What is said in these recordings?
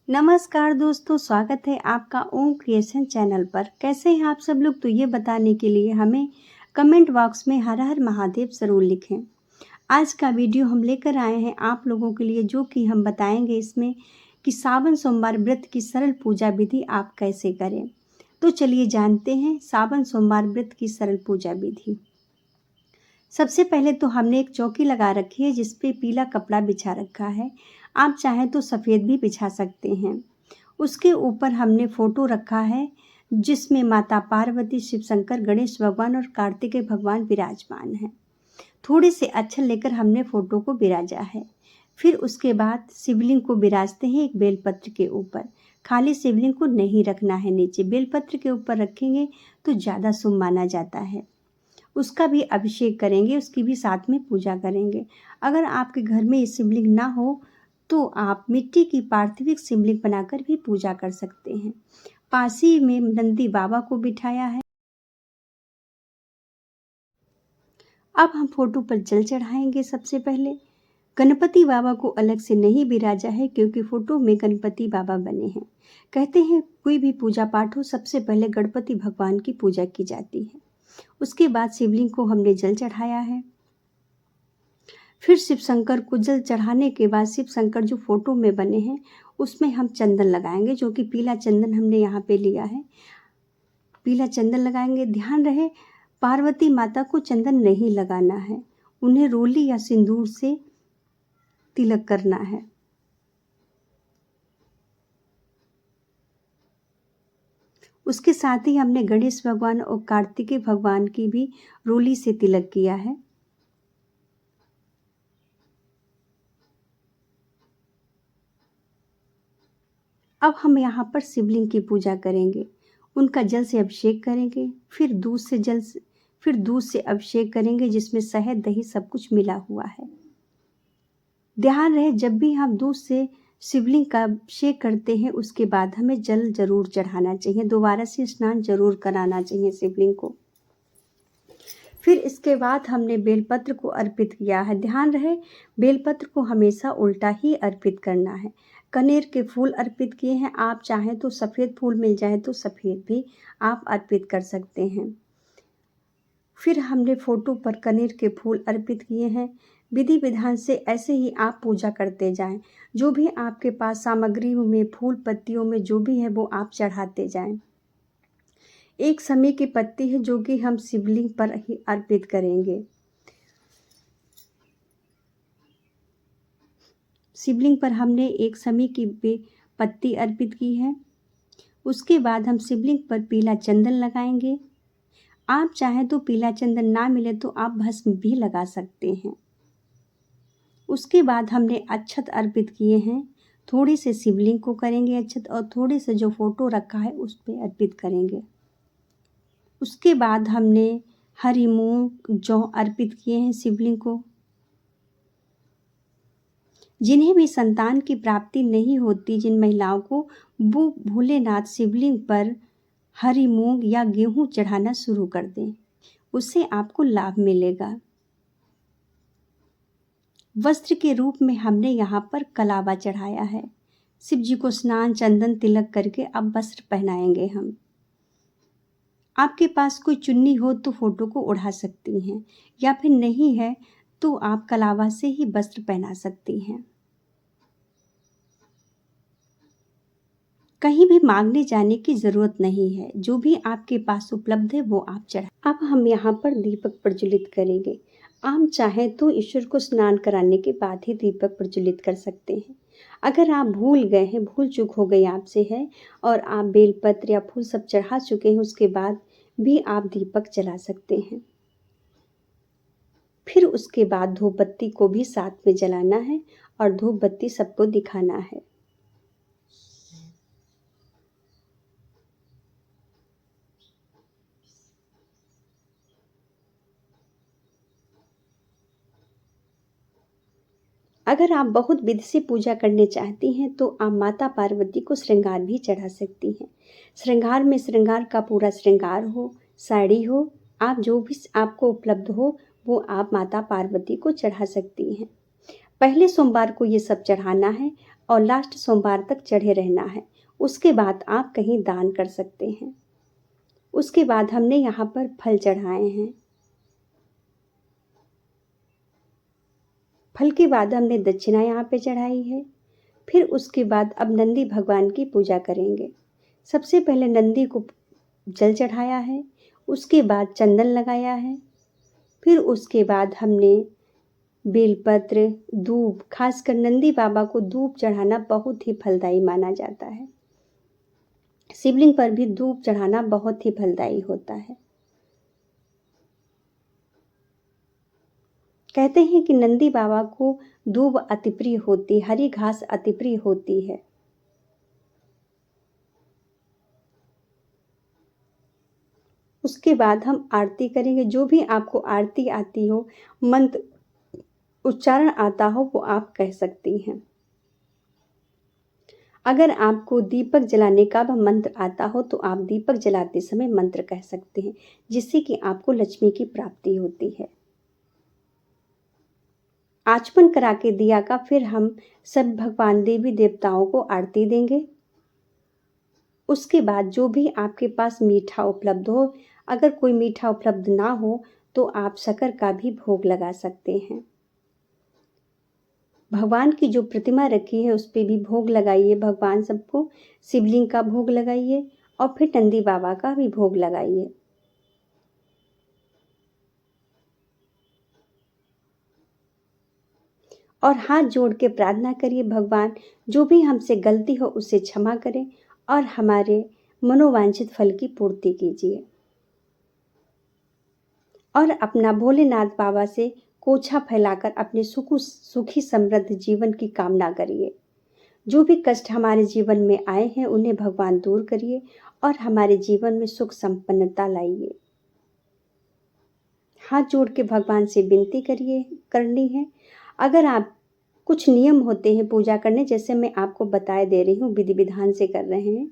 नमस्कार दोस्तों, स्वागत है आपका ओम क्रिएशन चैनल पर। कैसे हैं आप सब लोग? तो ये बताने के लिए हमें कमेंट बॉक्स में हर हर महादेव ज़रूर लिखें। आज का वीडियो हम लेकर आए हैं आप लोगों के लिए, जो कि हम बताएंगे इसमें कि सावन सोमवार व्रत की सरल पूजा विधि आप कैसे करें। तो चलिए जानते हैं सावन सोमवार व्रत की सरल पूजा विधि। सबसे पहले तो हमने एक चौकी लगा रखी है जिस पे पीला कपड़ा बिछा रखा है। आप चाहें तो सफ़ेद भी बिछा सकते हैं। उसके ऊपर हमने फ़ोटो रखा है जिसमें माता पार्वती, शिव शंकर, गणेश भगवान और कार्तिकेय भगवान विराजमान हैं। थोड़े से अक्षर लेकर हमने फ़ोटो को बिराजा है। फिर उसके बाद शिवलिंग को बिराजते हैं एक बेलपत्र के ऊपर। खाली शिवलिंग को नहीं रखना है नीचे, बेलपत्र के ऊपर रखेंगे तो ज़्यादा शुभ माना जाता है। उसका भी अभिषेक करेंगे, उसकी भी साथ में पूजा करेंगे। अगर आपके घर में ये शिवलिंग ना हो तो आप मिट्टी की पार्थिविक शिवलिंग बनाकर भी पूजा कर सकते हैं। पास ही में नंदी बाबा को बिठाया है। अब हम फोटो पर जल चढ़ाएंगे। सबसे पहले गणपति बाबा को अलग से नहीं बिराजा है क्योंकि फोटो में गणपति बाबा बने हैं। कहते हैं कोई भी पूजा पाठ हो सबसे पहले गणपति भगवान की पूजा की जाती है। उसके बाद शिवलिंग को हमने जल चढ़ाया है। फिर शिव शंकर को जल चढ़ाने के बाद शिव शंकर जो फोटो में बने हैं उसमें हम चंदन लगाएंगे, जो कि पीला चंदन हमने यहाँ पे लिया है। पीला चंदन लगाएंगे। ध्यान रहे पार्वती माता को चंदन नहीं लगाना है, उन्हें रोली या सिंदूर से तिलक करना है। उसके साथ ही हमने गणेश भगवान और कार्तिकेय भगवान की भी रोली से तिलक किया है। अब हम यहाँ पर शिवलिंग की पूजा करेंगे, उनका जल से अभिषेक करेंगे। फिर दूध से अभिषेक करेंगे जिसमें शहद दही सब कुछ मिला हुआ है। ध्यान रहे जब भी हम दूध से शिवलिंग का अभिषेक करते हैं उसके बाद हमें जल जरूर चढ़ाना चाहिए, दोबारा से स्नान जरूर कराना चाहिए शिवलिंग को। फिर इसके बाद हमने बेलपत्र को अर्पित किया है। ध्यान रहे बेलपत्र को हमेशा उल्टा ही अर्पित करना है। कनेर के फूल अर्पित किए हैं, आप चाहें तो सफ़ेद फूल मिल जाए तो सफ़ेद भी आप अर्पित कर सकते हैं। फिर हमने फोटो पर कनेर के फूल अर्पित किए हैं। विधि विधान से ऐसे ही आप पूजा करते जाएं। जो भी आपके पास सामग्री में, फूल पत्तियों में जो भी है वो आप चढ़ाते जाएं। एक समी की पत्ती है जो कि हम शिवलिंग पर ही अर्पित करेंगे। शिवलिंग पर हमने एक समी की पत्ती अर्पित की है। उसके बाद हम शिवलिंग पर पीला चंदन लगाएंगे। आप चाहें तो पीला चंदन ना मिले तो आप भस्म भी लगा सकते हैं। उसके बाद हमने अक्षत अर्पित किए हैं। थोड़ी से शिवलिंग को करेंगे अक्षत और थोड़े से जो फोटो रखा है उस पर अर्पित करेंगे। उसके बाद हमने हरी मूंग जौ अर्पित किए हैं शिवलिंग को। जिन्हें भी संतान की प्राप्ति नहीं होती, जिन महिलाओं को, वो भोलेनाथ शिवलिंग पर हरी मूंग या गेहूं चढ़ाना शुरू कर दें, उससे आपको लाभ मिलेगा। वस्त्र के रूप में हमने यहाँ पर कलावा चढ़ाया है। शिव जी को स्नान चंदन तिलक करके अब वस्त्र पहनाएंगे हम। आपके पास कोई चुन्नी हो तो फोटो को उड़ा सकती हैं, या फिर नहीं है तो आप कलावा से ही वस्त्र पहना सकती हैं। कहीं भी मांगने जाने की जरूरत नहीं है, जो भी आपके पास उपलब्ध है वो आप चढ़ा। अब हम यहाँ पर दीपक प्रज्वलित करेंगे। आप चाहें तो ईश्वर को स्नान कराने के बाद ही दीपक प्रज्वलित कर सकते हैं। अगर आप भूल गए हैं, भूल चूक हो गई आपसे है और आप बेलपत्र या फूल सब चढ़ा चुके हैं, उसके बाद भी आप दीपक जला सकते हैं। फिर उसके बाद धूप बत्ती को भी साथ में जलाना है और धूप बत्ती सबको दिखाना है। अगर आप बहुत विधि से पूजा करने चाहती हैं तो आप माता पार्वती को श्रृंगार भी चढ़ा सकती हैं। श्रृंगार में श्रृंगार का पूरा श्रृंगार हो, साड़ी हो, आप जो भी आपको उपलब्ध हो वो आप माता पार्वती को चढ़ा सकती हैं। पहले सोमवार को ये सब चढ़ाना है। और लास्ट सोमवार तक चढ़े रहना है। उसके बाद आप कहीं दान कर सकते हैं। उसके बाद हमने यहाँ पर फल चढ़ाए हैं। फल के बाद हमने दक्षिणा यहाँ पे चढ़ाई है। फिर उसके बाद अब नंदी भगवान की पूजा करेंगे। सबसे पहले नंदी को जल चढ़ाया है, उसके बाद चंदन लगाया है, फिर उसके बाद हमने बेलपत्र, दूब, खासकर नंदी बाबा को दूब चढ़ाना बहुत ही फलदायी माना जाता है। शिवलिंग पर भी दूब चढ़ाना बहुत ही फलदायी होता है। कहते हैं कि नंदी बाबा को दूब अति प्रिय होती, हरी घास अति प्रिय होती है। उसके बाद हम आरती करेंगे। जो भी आपको आरती आती हो, मंत्र उच्चारण आता हो, वो आप कह सकती हैं। अगर आपको दीपक जलाने का मंत्र आता हो तो आप दीपक जलाते समय मंत्र कह सकते हैं, जिससे कि आपको लक्ष्मी की प्राप्ति होती है। आचमन करा के दिया का फिर हम सब भगवान देवी देवताओं को आरती देंगे। उसके बाद जो भी आपके पास मीठा उपलब्ध हो, अगर कोई मीठा उपलब्ध ना हो तो आप शक्कर का भी भोग लगा सकते हैं। भगवान की जो प्रतिमा रखी है उस पे भी भोग लगाइए। भगवान सबको शिवलिंग का भोग लगाइए और फिर नंदी बाबा का भी भोग लगाइए। और हाथ जोड़ के प्रार्थना करिए, भगवान जो भी हमसे गलती हो उसे क्षमा करें और हमारे मनोवांछित फल की पूर्ति कीजिए। और अपना भोलेनाथ बाबा से कोछा फैलाकर अपने सुखी समृद्ध जीवन की कामना करिए। जो भी कष्ट हमारे जीवन में आए हैं उन्हें भगवान दूर करिए और हमारे जीवन में सुख संपन्नता लाइए। हाथ जोड़ के भगवान से विनती करनी है। अगर आप कुछ नियम होते हैं पूजा करने, जैसे मैं आपको बताए दे रही हूँ, विधि विधान से कर रहे हैं।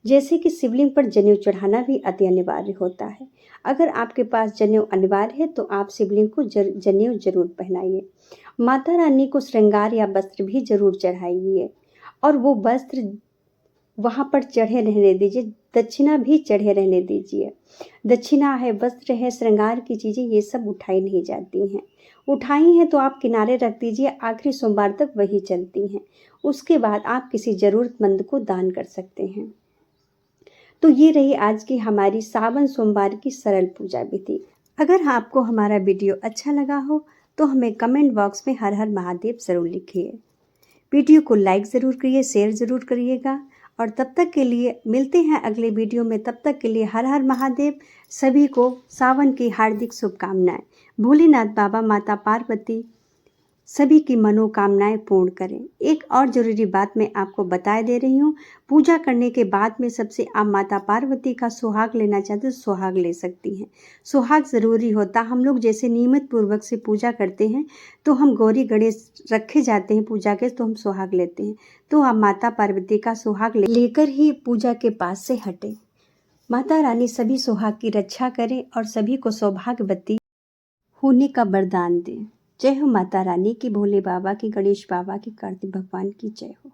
जैसे कि शिवलिंग पर जनेऊ चढ़ाना भी अति अनिवार्य होता है। अगर आपके पास जनेऊ अनिवार्य है तो आप शिवलिंग को जनेऊ जरूर पहनाइए। माता रानी को श्रृंगार या वस्त्र भी जरूर चढ़ाइए और वो वस्त्र वहाँ पर चढ़े रहने दीजिए। दक्षिणा भी चढ़े रहने दीजिए। दक्षिणा है, वस्त्र है, श्रृंगार की चीज़ें, ये सब उठाई नहीं जाती हैं। उठाई हैं तो आप किनारे रख दीजिए, आखिरी सोमवार तक वही चलती हैं। उसके बाद आप किसी ज़रूरतमंद को दान कर सकते हैं। तो ये रही आज की हमारी सावन सोमवार की सरल पूजा विधि। अगर आपको हमारा वीडियो अच्छा लगा हो तो हमें कमेंट बॉक्स में हर हर महादेव ज़रूर लिखिए। वीडियो को लाइक ज़रूर करिए, शेयर ज़रूर करिएगा। और तब तक के लिए मिलते हैं अगले वीडियो में। तब तक के लिए हर हर महादेव। सभी को सावन की हार्दिक शुभकामनाएं। भोलेनाथ बाबा, माता पार्वती सभी की मनोकामनाएं पूर्ण करें। एक और ज़रूरी बात मैं आपको बताए दे रही हूँ, पूजा करने के बाद में सबसे आप माता पार्वती का सुहाग लेना चाहते तो सुहाग ले सकती हैं। सुहाग ज़रूरी होता, हम लोग जैसे नियमित पूर्वक से पूजा करते हैं तो हम गौरी गणेश रखे जाते हैं पूजा के, तो हम सुहाग लेते हैं। तो आप माता पार्वती का सुहाग लेकर ही पूजा के पास से हटें। माता रानी सभी सुहाग की रक्षा करें और सभी को सौभाग्यवती होने का वरदान दें। जय हो माता रानी की, भोले बाबा की, गणेश बाबा की, कार्तिक भगवान की जय हो।